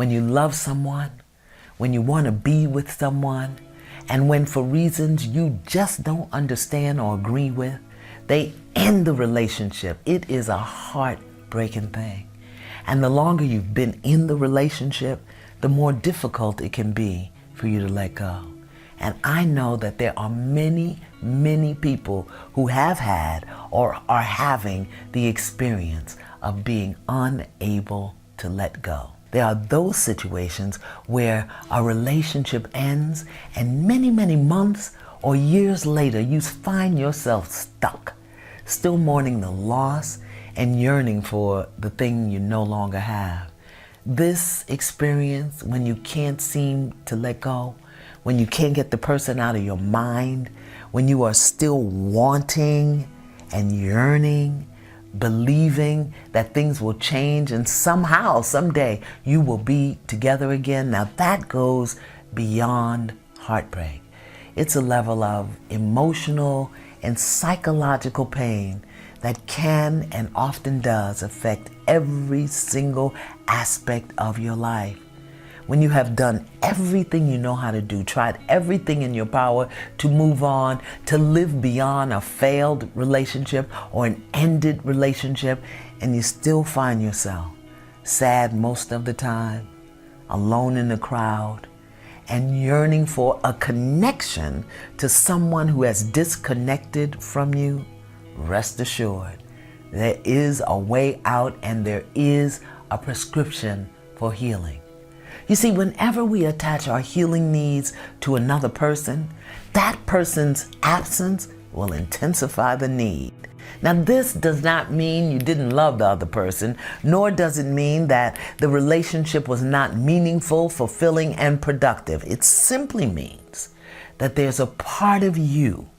when you love someone, when you want to be with someone, and when for reasons you just don't understand or agree with, they end the relationship. It is a heartbreaking thing. And the longer you've been in the relationship, the more difficult it can be for you to let go. And I know that there are many, many people who have had or are having the experience of being unable to let go. There are those situations where a relationship ends and many, many months or years later you find yourself stuck, still mourning the loss and yearning for the thing you no longer have. This experience, when you can't seem to let go, when you can't get the person out of your mind, when you are still wanting and yearning, believing that things will change and somehow, someday, you will be together again. Now that goes beyond heartbreak. It's a level of emotional and psychological pain that can and often does affect every single aspect of your life. When you have done everything you know how to do, tried everything in your power to move on, to live beyond a failed relationship or an ended relationship, and you still find yourself sad most of the time, alone in the crowd, and yearning for a connection to someone who has disconnected from you, rest assured, there is a way out and there is a prescription for healing. You see, whenever we attach our healing needs to another person, that person's absence will intensify the need. Now, this does not mean you didn't love the other person, nor does it mean that the relationship was not meaningful, fulfilling, and productive. It simply means that there's a part of you,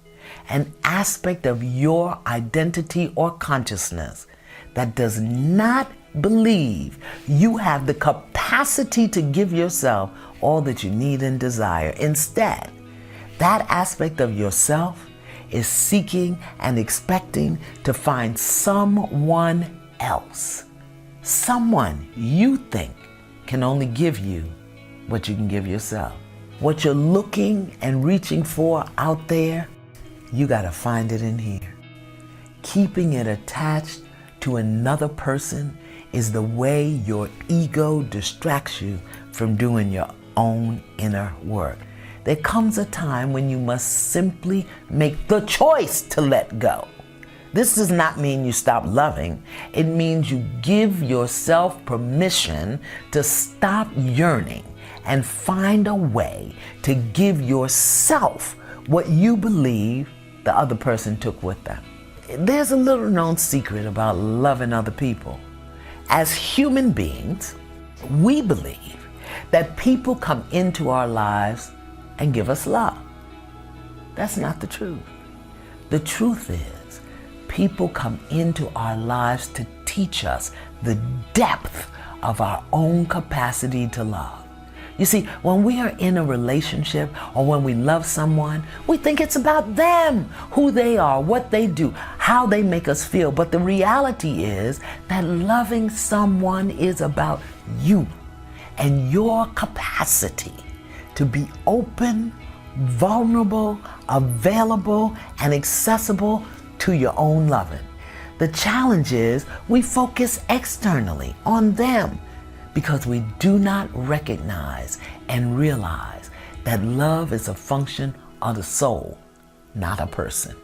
an aspect of your identity or consciousness that does not believe you have the capacity to give yourself all that you need and desire. Instead, that aspect of yourself is seeking and expecting to find someone else, someone you think can only give you what you can give yourself. What you're looking and reaching for out there, you got to find it in here. Keeping it attached to another person is the way your ego distracts you from doing your own inner work. There comes a time when you must simply make the choice to let go. This does not mean you stop loving. It means you give yourself permission to stop yearning and find a way to give yourself what you believe the other person took with them. There's a little known secret about loving other people. As human beings, we believe that people come into our lives and give us love. That's not the truth. The truth is, people come into our lives to teach us the depth of our own capacity to love. You see, when we are in a relationship or when we love someone, we think it's about them, who they are, what they do, how they make us feel. But the reality is that loving someone is about you and your capacity to be open, vulnerable, available, and accessible to your own loving. The challenge is we focus externally on them, because we do not recognize and realize that love is a function of the soul, not a person.